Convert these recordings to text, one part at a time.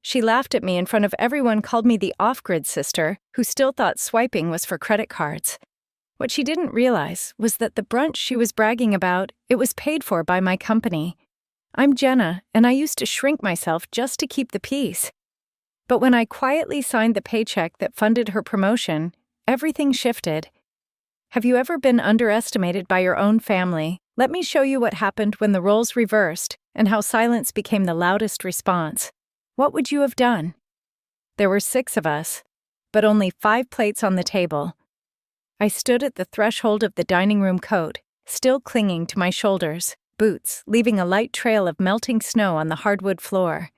She laughed at me in front of everyone, called me the off-grid sister who still thought swiping was for credit cards. What she didn't realize was that the brunch she was bragging about, it was paid for by my company. I'm Jenna, and I used to shrink myself just to keep the peace. But when I quietly signed the paycheck that funded her promotion, everything shifted. Have you ever been underestimated by your own family? Let me show you what happened when the roles reversed and how silence became the loudest response. What would you have done? There were 6 of us, but only 5 plates on the table. I stood at the threshold of the dining room coat, still clinging to my shoulders, boots leaving a light trail of melting snow on the hardwood floor.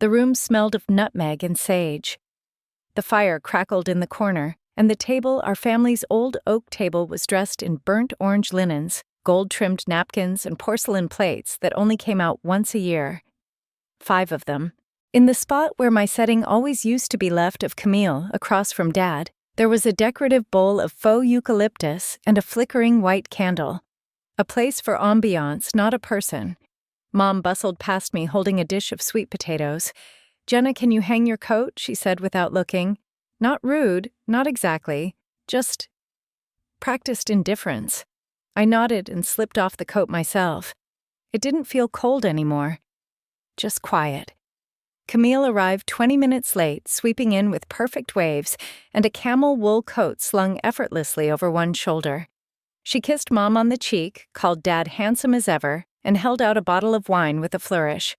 The room smelled of nutmeg and sage. The fire crackled in the corner, and the table, our family's old oak table, was dressed in burnt orange linens, gold-trimmed napkins, and porcelain plates that only came out once a year. 5 of them. In the spot where my setting always used to be left of Camille, across from Dad, there was a decorative bowl of faux eucalyptus and a flickering white candle. A place for ambiance, not a person. Mom bustled past me holding a dish of sweet potatoes. "Jenna, can you hang your coat?" she said without looking. Not rude, not exactly, just practiced indifference. I nodded and slipped off the coat myself. It didn't feel cold anymore. Just quiet. Camille arrived 20 minutes late, sweeping in with perfect waves and a camel wool coat slung effortlessly over one shoulder. She kissed Mom on the cheek, called Dad handsome as ever, and held out a bottle of wine with a flourish.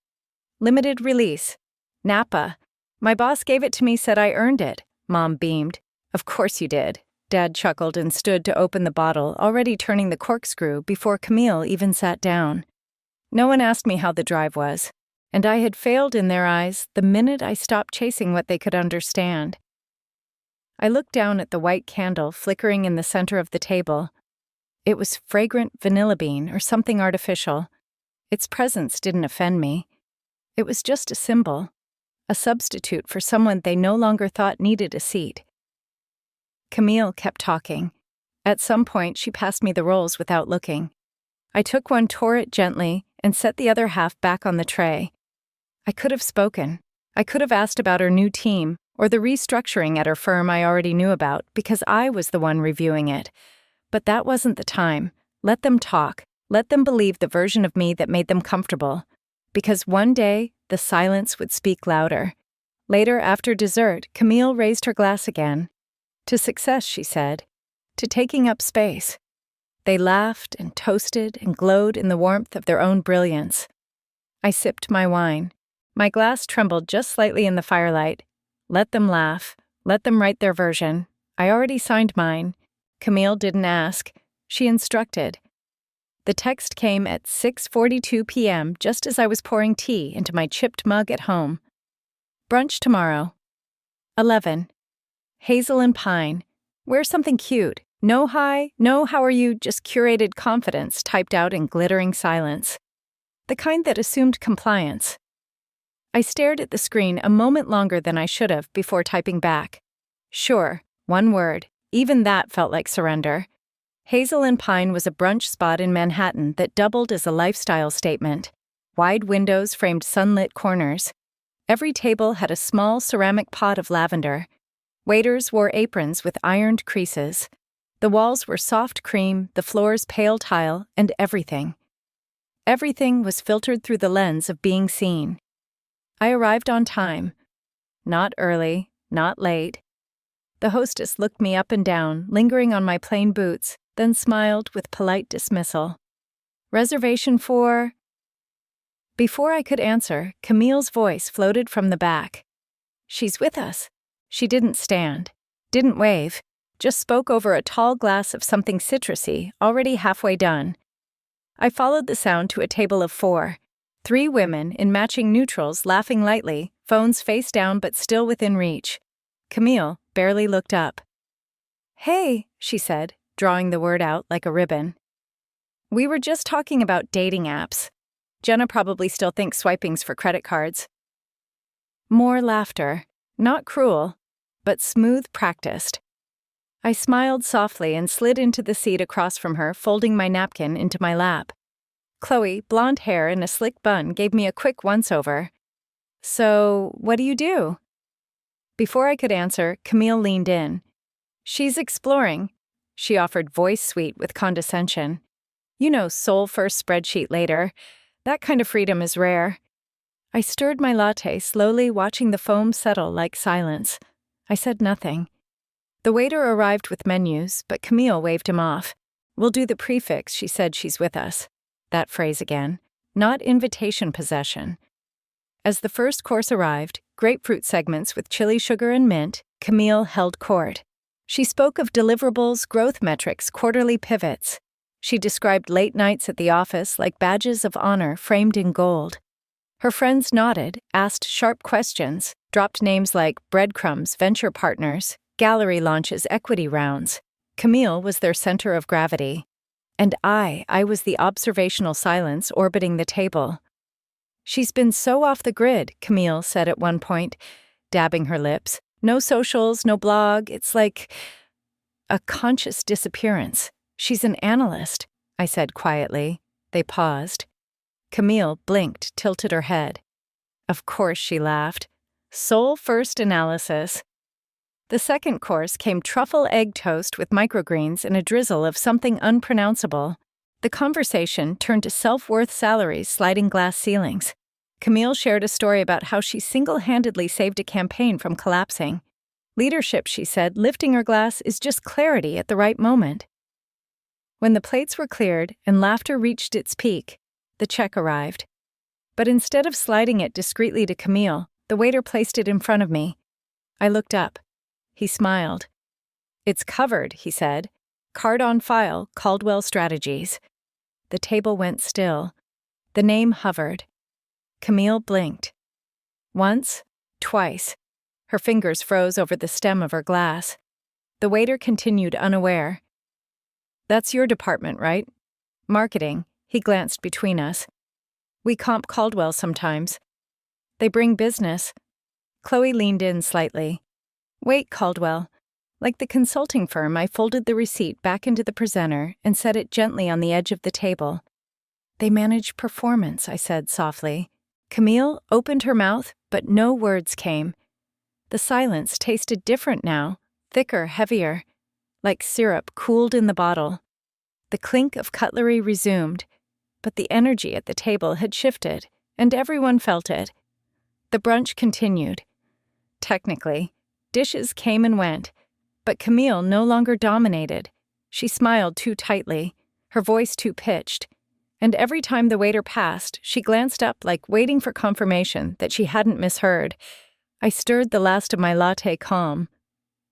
"Limited release. Napa. My boss gave it to me, said I earned it." Mom beamed. "Of course you did." Dad chuckled and stood to open the bottle, already turning the corkscrew before Camille even sat down. No one asked me how the drive was, and I had failed in their eyes the minute I stopped chasing what they could understand. I looked down at the white candle flickering in the center of the table. It was fragrant vanilla bean or something artificial. Its presence didn't offend me. It was just a symbol, a substitute for someone they no longer thought needed a seat. Camille kept talking. At some point, she passed me the rolls without looking. I took one, tore it gently, and set the other half back on the tray. I could have spoken. I could have asked about her new team or the restructuring at her firm I already knew about because I was the one reviewing it. But that wasn't the time. Let them talk. Let them believe the version of me that made them comfortable. Because one day, the silence would speak louder. Later, after dessert, Camille raised her glass again. "To success," she said. "To taking up space." They laughed and toasted and glowed in the warmth of their own brilliance. I sipped my wine. My glass trembled just slightly in the firelight. Let them laugh. Let them write their version. I already signed mine. Camille didn't ask. She instructed. The text came at 6:42 p.m. just as I was pouring tea into my chipped mug at home. "Brunch tomorrow. 11. Hazel and Pine. Wear something cute. No hi, no how are you, just curated confidence typed out in glittering silence. The kind that assumed compliance. I stared at the screen a moment longer than I should have before typing back. Sure, one word. Even that felt like surrender. Hazel and Pine was a brunch spot in Manhattan that doubled as a lifestyle statement. Wide windows framed sunlit corners. Every table had a small ceramic pot of lavender. Waiters wore aprons with ironed creases. The walls were soft cream, the floors pale tile, and everything. Everything was filtered through the lens of being seen. I arrived on time. Not early, not late. The hostess looked me up and down, lingering on my plain boots, then smiled with polite dismissal. "Reservation for—" Before I could answer, Camille's voice floated from the back. "She's with us." She didn't stand, didn't wave, just spoke over a tall glass of something citrusy, already halfway done. I followed the sound to a table of 4. 3 women in matching neutrals laughing lightly, phones face down but still within reach. Camille barely looked up. "Hey," she said, drawing the word out like a ribbon. "We were just talking about dating apps. Jenna probably still thinks swiping's for credit cards." More laughter. Not cruel, but smooth practiced. I smiled softly and slid into the seat across from her, folding my napkin into my lap. Chloe, blonde hair in a slick bun, gave me a quick once-over. So, what do you do? Before I could answer, Camille leaned in. She's exploring. She offered voice sweet with condescension. You know, soul first, spreadsheet later. That kind of freedom is rare. I stirred my latte, slowly watching the foam settle like silence. I said nothing. The waiter arrived with menus, but Camille waved him off. We'll do the prefix, she said. She's with us. That phrase again. Not invitation possession. As the first course arrived, grapefruit segments with chili sugar and mint, Camille held court. She spoke of deliverables, growth metrics, quarterly pivots. She described late nights at the office like badges of honor framed in gold. Her friends nodded, asked sharp questions, dropped names like breadcrumbs, venture partners, gallery launches, equity rounds. Camille was their center of gravity. And I was the observational silence orbiting the table. She's been so off the grid, Camille said at one point, dabbing her lips. No socials, no blog, it's like a conscious disappearance. She's an analyst, I said quietly. They paused. Camille blinked, tilted her head. Of course, she laughed. Soul first analysis. The second course came truffle egg toast with microgreens and a drizzle of something unpronounceable. The conversation turned to self-worth salaries, sliding glass ceilings. Camille shared a story about how she single-handedly saved a campaign from collapsing. Leadership, she said, lifting her glass is just clarity at the right moment. When the plates were cleared and laughter reached its peak, the check arrived. But instead of sliding it discreetly to Camille, the waiter placed it in front of me. I looked up. He smiled. It's covered, he said. Card on file, Caldwell Strategies. The table went still. The name hovered. Camille blinked. Once, twice. Her fingers froze over the stem of her glass. The waiter continued unaware. That's your department, right? Marketing. He glanced between us. We comp Caldwell sometimes. They bring business. Chloe leaned in slightly. Wait, Caldwell. Like the consulting firm, I folded the receipt back into the presenter and set it gently on the edge of the table. They manage performance, I said softly. Camille opened her mouth, but no words came. The silence tasted different now, thicker, heavier, like syrup cooled in the bottle. The clink of cutlery resumed, but the energy at the table had shifted, and everyone felt it. The brunch continued. Technically, dishes came and went, but Camille no longer dominated. She smiled too tightly, her voice too pitched, and every time the waiter passed, she glanced up like waiting for confirmation that she hadn't misheard. I stirred the last of my latte calm.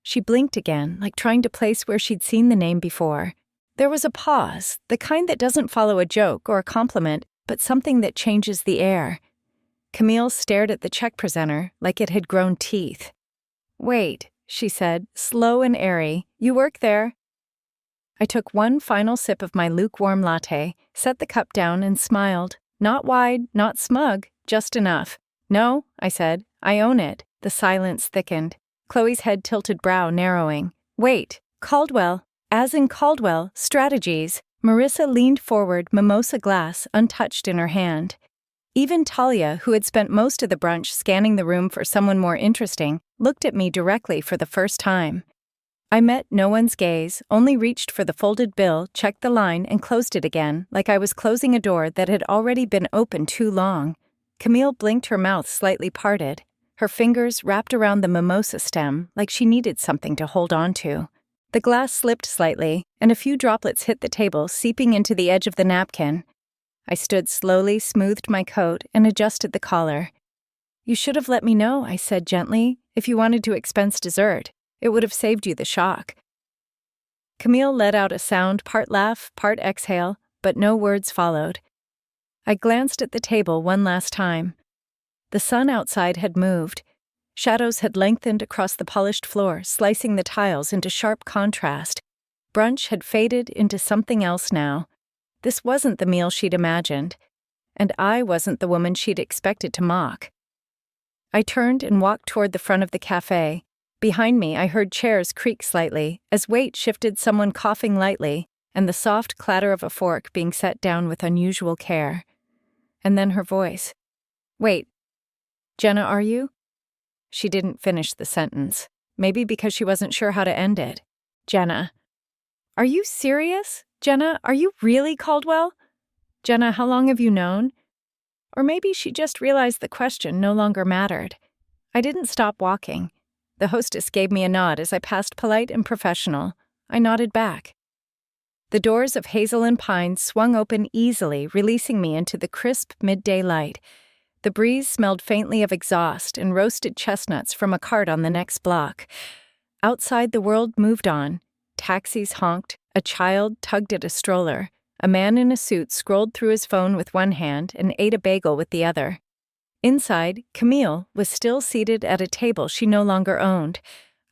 She blinked again, like trying to place where she'd seen the name before. There was a pause, the kind that doesn't follow a joke or a compliment, but something that changes the air. Camille stared at the check presenter like it had grown teeth. Wait, she said, slow and airy. You work there? I took one final sip of my lukewarm latte, set the cup down and smiled. Not wide, not smug, just enough. No, I said, I own it. The silence thickened. Chloe's head-tilted brow narrowing. Wait, Caldwell. As in Caldwell, Strategies. Marissa leaned forward, mimosa glass untouched in her hand. Even Talia, who had spent most of the brunch scanning the room for someone more interesting, looked at me directly for the first time. I met no one's gaze, only reached for the folded bill, checked the line, and closed it again, like I was closing a door that had already been open too long. Camille blinked, her mouth slightly parted. Her fingers wrapped around the mimosa stem, like she needed something to hold on to. The glass slipped slightly, and a few droplets hit the table, seeping into the edge of the napkin. I stood slowly, smoothed my coat, and adjusted the collar. You should have let me know, I said gently, if you wanted to expense dessert. It would have saved you the shock. Camille let out a sound, part laugh, part exhale, but no words followed. I glanced at the table one last time. The sun outside had moved. Shadows had lengthened across the polished floor, slicing the tiles into sharp contrast. Brunch had faded into something else now. This wasn't the meal she'd imagined, and I wasn't the woman she'd expected to mock. I turned and walked toward the front of the cafe. Behind me, I heard chairs creak slightly, as weight shifted, someone coughing lightly, and the soft clatter of a fork being set down with unusual care. And then her voice. Wait. Jenna, are you? She didn't finish the sentence, maybe because she wasn't sure how to end it. Jenna. Are you serious? Jenna, are you really Caldwell? Jenna, how long have you known? Or maybe she just realized the question no longer mattered. I didn't stop walking. The hostess gave me a nod as I passed polite and professional. I nodded back. The doors of Hazel and Pine swung open easily, releasing me into the crisp midday light. The breeze smelled faintly of exhaust and roasted chestnuts from a cart on the next block. Outside, the world moved on. Taxis honked, a child tugged at a stroller. A man in a suit scrolled through his phone with one hand and ate a bagel with the other. Inside, Camille was still seated at a table she no longer owned.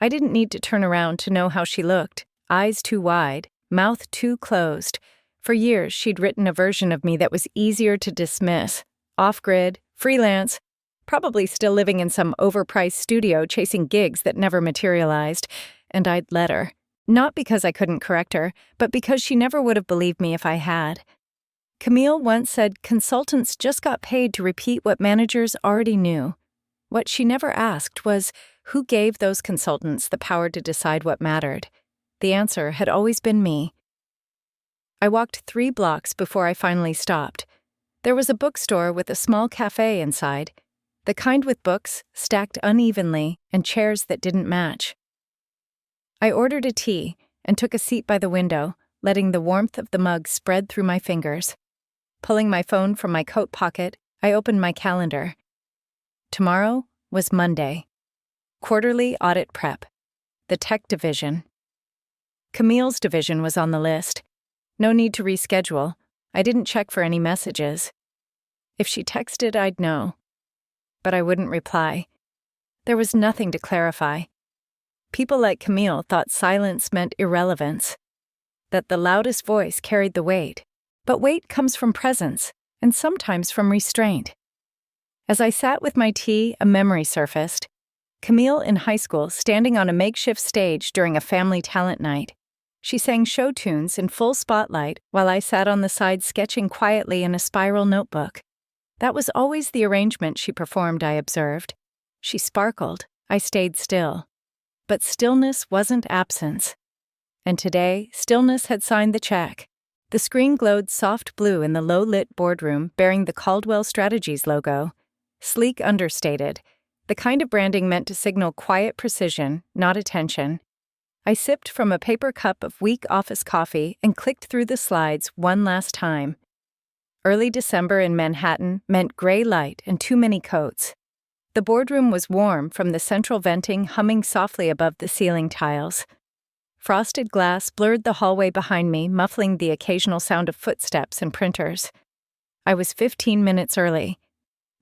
I didn't need to turn around to know how she looked. Eyes too wide, mouth too closed. For years, she'd written a version of me that was easier to dismiss. Off-grid, freelance, probably still living in some overpriced studio chasing gigs that never materialized. And I'd let her. Not because I couldn't correct her, but because she never would have believed me if I had. Camille once said consultants just got paid to repeat what managers already knew. What she never asked was who gave those consultants the power to decide what mattered. The answer had always been me. I walked 3 blocks before I finally stopped. There was a bookstore with a small cafe inside, the kind with books stacked unevenly and chairs that didn't match. I ordered a tea and took a seat by the window, letting the warmth of the mug spread through my fingers. Pulling my phone from my coat pocket, I opened my calendar. Tomorrow was Monday. Quarterly audit prep. The tech division. Camille's division was on the list. No need to reschedule. I didn't check for any messages. If she texted, I'd know. But I wouldn't reply. There was nothing to clarify. People like Camille thought silence meant irrelevance, that the loudest voice carried the weight. But weight comes from presence, and sometimes from restraint. As I sat with my tea, a memory surfaced. Camille in high school standing on a makeshift stage during a family talent night. She sang show tunes in full spotlight while I sat on the side sketching quietly in a spiral notebook. That was always the arrangement she performed, I observed. She sparkled. I stayed still. But stillness wasn't absence. And today, stillness had signed the check. The screen glowed soft blue in the low-lit boardroom bearing the Caldwell Strategies logo. Sleek understated, the kind of branding meant to signal quiet precision, not attention. I sipped from a paper cup of weak office coffee and clicked through the slides one last time. Early December in Manhattan meant gray light and too many coats. The boardroom was warm from the central venting humming softly above the ceiling tiles. Frosted glass blurred the hallway behind me, muffling the occasional sound of footsteps and printers. I was 15 minutes early.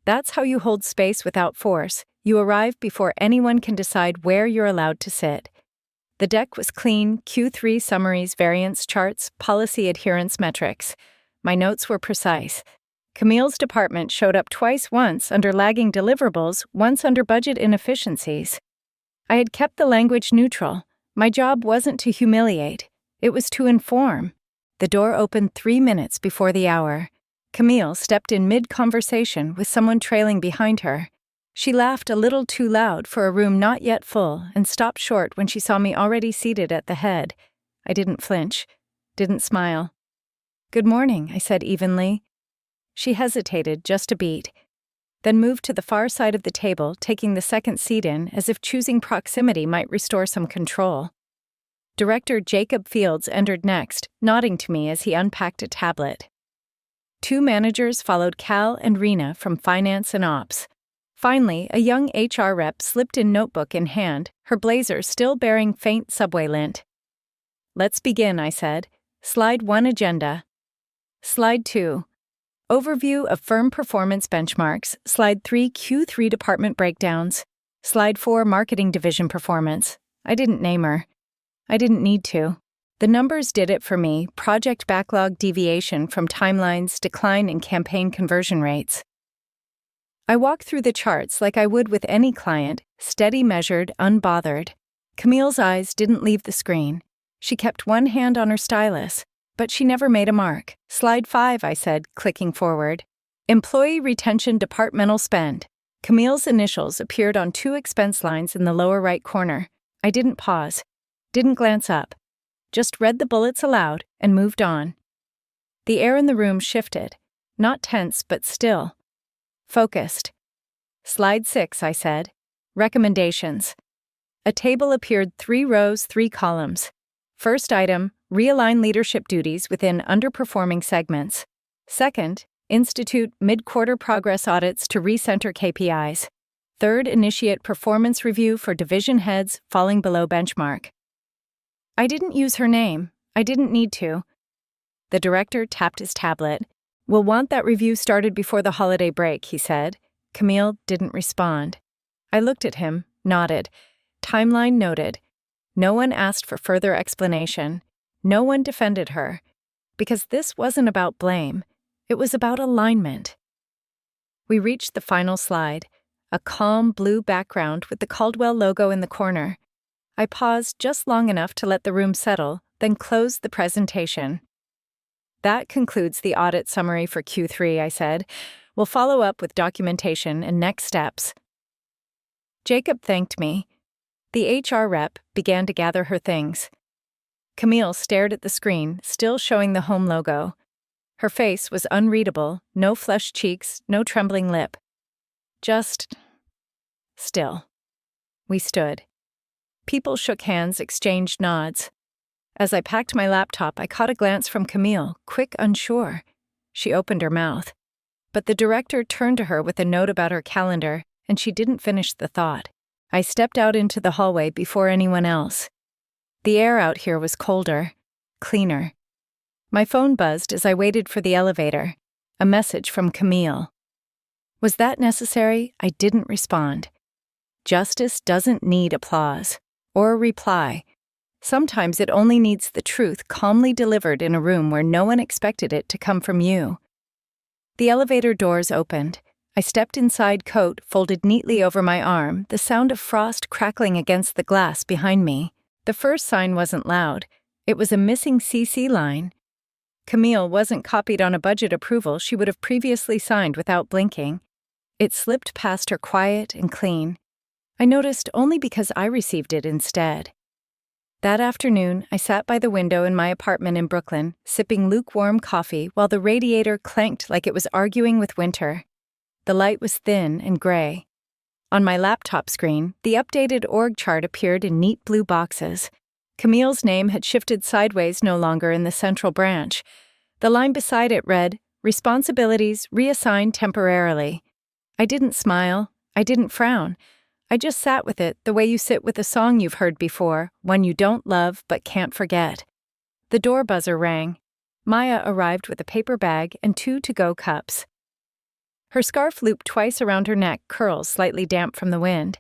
That's how you hold space without force. You arrive before anyone can decide where you're allowed to sit. The deck was clean, Q3 summaries, variance charts, policy adherence metrics. My notes were precise. Camille's department showed up twice, once under lagging deliverables, once under budget inefficiencies. I had kept the language neutral. My job wasn't to humiliate. It was to inform. The door opened 3 minutes before the hour. Camille stepped in mid-conversation with someone trailing behind her. She laughed a little too loud for a room not yet full and stopped short when she saw me already seated at the head. I didn't flinch, didn't smile. "Good morning," I said evenly. She hesitated just a beat, then moved to the far side of the table, taking the second seat in as if choosing proximity might restore some control. Director Jacob Fields entered next, nodding to me as he unpacked a tablet. 2 managers followed Cal and Rena from finance and ops. Finally, a young HR rep slipped in notebook in hand, her blazer still bearing faint subway lint. "Let's begin," I said. Slide 1 agenda. Slide 2. Overview of firm performance benchmarks. Slide 3 Q3 department breakdowns. Slide 4 marketing division performance. I didn't name her. I didn't need to. The numbers did it for me. Project backlog deviation from timelines, decline in campaign conversion rates. I walked through the charts like I would with any client, steady, measured, unbothered. Camille's eyes didn't leave the screen. She kept one hand on her stylus, but she never made a mark. Slide 5, I said, clicking forward. Employee retention departmental spend. Camille's initials appeared on 2 expense lines in the lower right corner. I didn't pause, didn't glance up, just read the bullets aloud and moved on. The air in the room shifted, not tense but still. Focused. Slide 6, I said. Recommendations. A table appeared 3 rows, 3 columns. First item, realign leadership duties within underperforming segments. Second, institute mid-quarter progress audits to recenter KPIs. Third, initiate performance review for division heads falling below benchmark. I didn't use her name. I didn't need to. The director tapped his tablet. We'll want that review started before the holiday break, he said. Camille didn't respond. I looked at him, nodded. Timeline noted. No one asked for further explanation. No one defended her. Because this wasn't about blame. It was about alignment. We reached the final slide, a calm blue background with the Caldwell logo in the corner. I paused just long enough to let the room settle, then closed the presentation. That concludes the audit summary for Q3, I said. We'll follow up with documentation and next steps. Jacob thanked me. The HR rep began to gather her things. Camille stared at the screen, still showing the home logo. Her face was unreadable, no flushed cheeks, no trembling lip. Just still. We stood. People shook hands, exchanged nods. As I packed my laptop, I caught a glance from Camille, quick, unsure. She opened her mouth. But the director turned to her with a note about her calendar, and she didn't finish the thought. I stepped out into the hallway before anyone else. The air out here was colder, cleaner. My phone buzzed as I waited for the elevator. A message from Camille. Was that necessary? I didn't respond. Justice doesn't need applause or a reply. Sometimes it only needs the truth calmly delivered in a room where no one expected it to come from you. The elevator doors opened. I stepped inside, coat folded neatly over my arm, the sound of frost crackling against the glass behind me. The first sign wasn't loud. It was a missing CC line. Camille wasn't copied on a budget approval she would have previously signed without blinking. It slipped past her quiet and clean. I noticed only because I received it instead. That afternoon, I sat by the window in my apartment in Brooklyn, sipping lukewarm coffee while the radiator clanked like it was arguing with winter. The light was thin and gray. On my laptop screen, the updated org chart appeared in neat blue boxes. Camille's name had shifted sideways, no longer in the central branch. The line beside it read, "Responsibilities reassigned temporarily." I didn't smile. I didn't frown. I just sat with it the way you sit with a song you've heard before, one you don't love but can't forget. The door buzzer rang. Maya arrived with a paper bag and 2 to-go cups. Her scarf looped twice around her neck, curls slightly damp from the wind.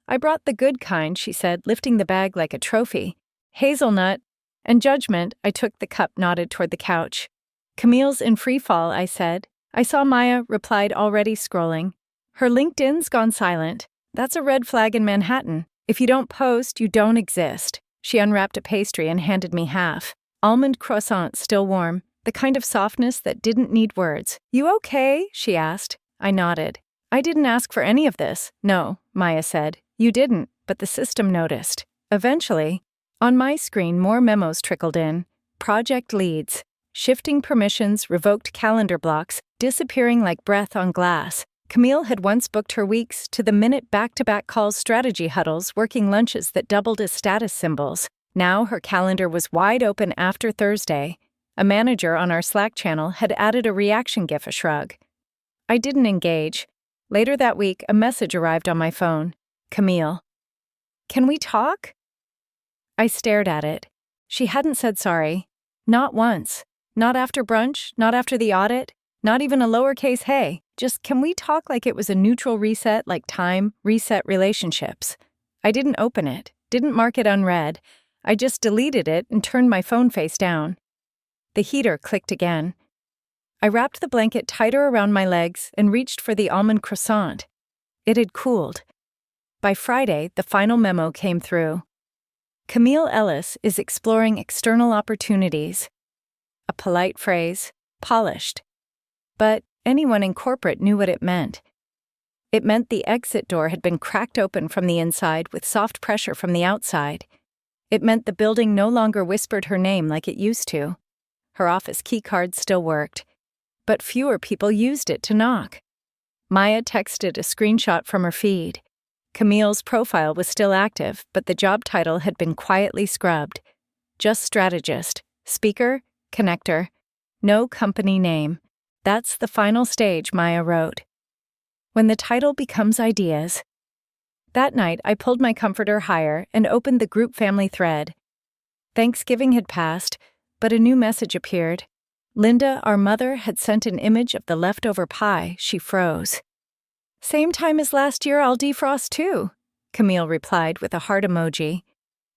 "I brought the good kind," she said, lifting the bag like a trophy. "Hazelnut." And judgment, I took the cup, nodded toward the couch. "Camille's in free fall," I said. I saw Maya replied, already scrolling. "Her LinkedIn's gone silent. That's a red flag in Manhattan. If you don't post, you don't exist." She unwrapped a pastry and handed me half. Almond croissant, still warm. The kind of softness that didn't need words. "You okay?" she asked. I nodded. "I didn't ask for any of this." "No," Maya said. "You didn't, but the system noticed." Eventually, on my screen, more memos trickled in. Project leads, shifting permissions, revoked calendar blocks, disappearing like breath on glass. Camille had once booked her weeks to the minute back-to-back calls, strategy huddles, working lunches that doubled as status symbols. Now her calendar was wide open after Thursday. A manager on our Slack channel had added a reaction gif, a shrug. I didn't engage. Later that week, a message arrived on my phone. "Camille. Can we talk?" I stared at it. She hadn't said sorry. Not once. Not after brunch, not after the audit, not even a lowercase hey. Just, can we talk, like it was a neutral reset, like time, reset relationships. I didn't open it, didn't mark it unread. I just deleted it and turned my phone face down. The heater clicked again. I wrapped the blanket tighter around my legs and reached for the almond croissant. It had cooled. By Friday, the final memo came through. Camille Ellis is exploring external opportunities. A polite phrase, polished. But anyone in corporate knew what it meant. It meant the exit door had been cracked open from the inside with soft pressure from the outside. It meant the building no longer whispered her name like it used to. Her office keycard still worked, but fewer people used it to knock. Maya texted a screenshot from her feed. Camille's profile was still active, but the job title had been quietly scrubbed. Just strategist, speaker, connector, no company name. That's the final stage, Maya wrote. When the title becomes ideas. That night, I pulled my comforter higher and opened the group family thread. Thanksgiving had passed, but a new message appeared. Linda, our mother, had sent an image of the leftover pie she froze. Same time as last year, I'll defrost too, Camille replied with a heart emoji.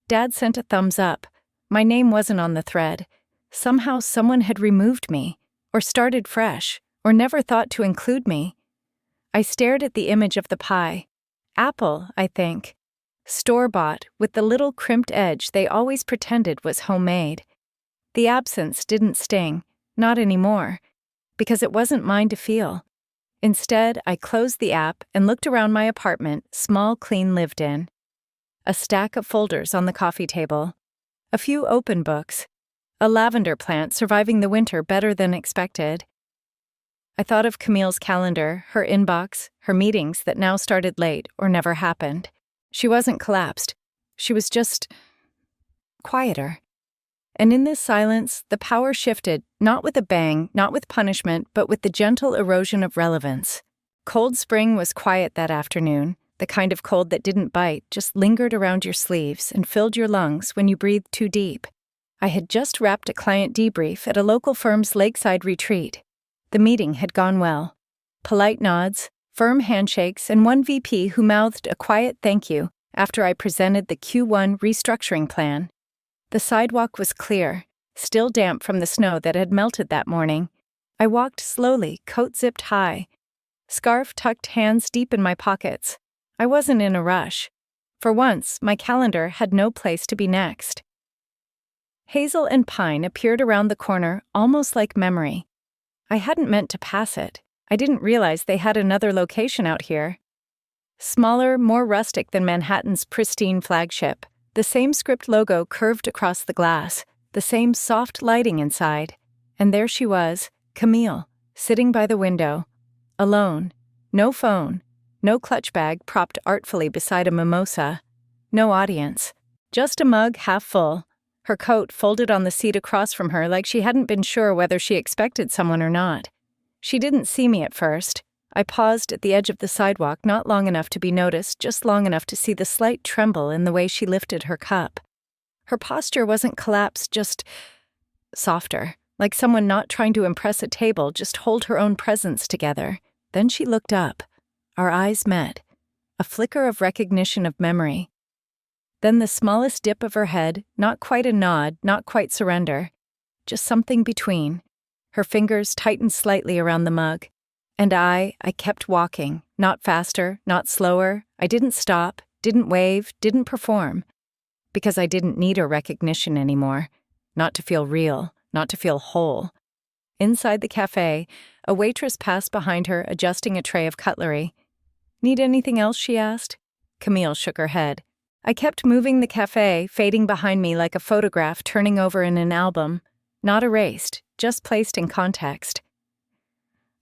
Dad sent a thumbs up. My name wasn't on the thread. Somehow someone had removed me, or started fresh, or never thought to include me. I stared at the image of the pie. Apple, I think. Store-bought, with the little crimped edge they always pretended was homemade. The absence didn't sting, not anymore, because it wasn't mine to feel. Instead, I closed the app and looked around my apartment, small, clean, lived in. A stack of folders on the coffee table. A few open books. A lavender plant surviving the winter better than expected. I thought of Camille's calendar, her inbox, her meetings that now started late or never happened. She wasn't collapsed. She was just quieter. And in this silence, the power shifted, not with a bang, not with punishment, but with the gentle erosion of relevance. Cold spring was quiet that afternoon, the kind of cold that didn't bite, just lingered around your sleeves and filled your lungs when you breathed too deep. I had just wrapped a client debrief at a local firm's lakeside retreat. The meeting had gone well. Polite nods, firm handshakes, and one VP who mouthed a quiet thank you after I presented the Q1 restructuring plan. The sidewalk was clear, still damp from the snow that had melted that morning. I walked slowly, coat zipped high. Scarf tucked, hands deep in my pockets. I wasn't in a rush. For once, my calendar had no place to be next. Hazel and pine appeared around the corner, almost like memory. I hadn't meant to pass it. I didn't realize they had another location out here. Smaller, more rustic than Manhattan's pristine flagship. The same script logo curved across the glass, the same soft lighting inside. And there she was, Camille, sitting by the window. Alone. No phone. No clutch bag propped artfully beside a mimosa. No audience. Just a mug half full. Her coat folded on the seat across from her like she hadn't been sure whether she expected someone or not. She didn't see me at first. I paused at the edge of the sidewalk, not long enough to be noticed, just long enough to see the slight tremble in the way she lifted her cup. Her posture wasn't collapsed, just softer, like someone not trying to impress a table, just hold her own presence together. Then she looked up. Our eyes met. A flicker of recognition of memory. Then the smallest dip of her head, not quite a nod, not quite surrender. Just something between. Her fingers tightened slightly around the mug. And I kept walking, not faster, not slower. I didn't stop, didn't wave, didn't perform. Because I didn't need her recognition anymore. Not to feel real, not to feel whole. Inside the cafe, a waitress passed behind her, adjusting a tray of cutlery. Need anything else, she asked. Camille shook her head. I kept moving the cafe, fading behind me like a photograph turning over in an album. Not erased, just placed in context.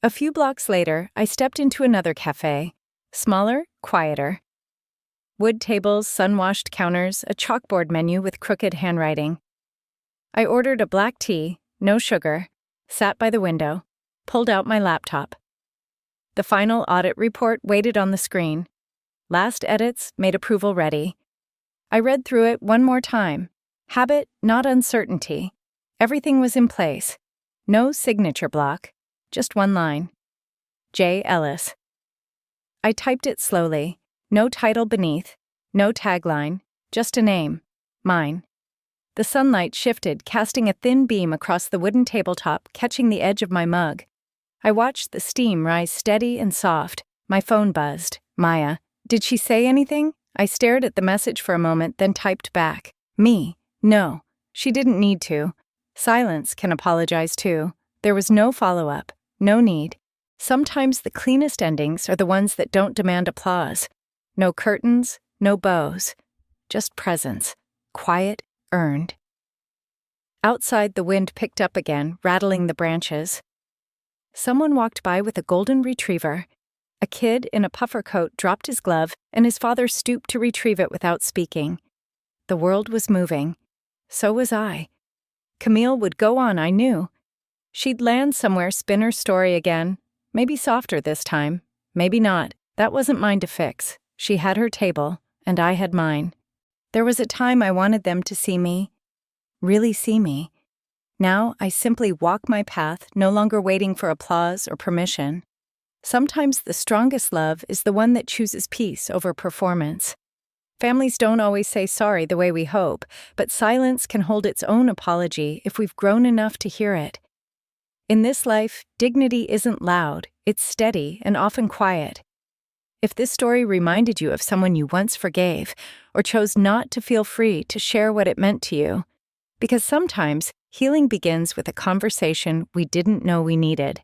A few blocks later, I stepped into another cafe. Smaller, quieter. Wood tables, sun-washed counters, a chalkboard menu with crooked handwriting. I ordered a black tea, no sugar, sat by the window, pulled out my laptop. The final audit report waited on the screen. Last edits made approval ready. I read through it one more time. Habit, not uncertainty. Everything was in place. No signature block. Just one line. J. Ellis. I typed it slowly. No title beneath. No tagline. Just a name. Mine. The sunlight shifted, casting a thin beam across the wooden tabletop, catching the edge of my mug. I watched the steam rise steady and soft. My phone buzzed. Maya. Did she say anything? I stared at the message for a moment, then typed back. Me. No. She didn't need to. Silence can apologize too. There was no follow-up. No need. Sometimes the cleanest endings are the ones that don't demand applause. No curtains, no bows, just presence, quiet, earned. Outside, the wind picked up again, rattling the branches. Someone walked by with a golden retriever. A kid in a puffer coat dropped his glove, and his father stooped to retrieve it without speaking. The world was moving. So was I. Camille would go on, I knew. She'd land somewhere, spin her story again. Maybe softer this time. Maybe not. That wasn't mine to fix. She had her table, and I had mine. There was a time I wanted them to see me. Really see me. Now I simply walk my path, no longer waiting for applause or permission. Sometimes the strongest love is the one that chooses peace over performance. Families don't always say sorry the way we hope, but silence can hold its own apology if we've grown enough to hear it. In this life, dignity isn't loud, it's steady and often quiet. If this story reminded you of someone you once forgave, or chose not to feel free to share what it meant to you, because sometimes healing begins with a conversation we didn't know we needed.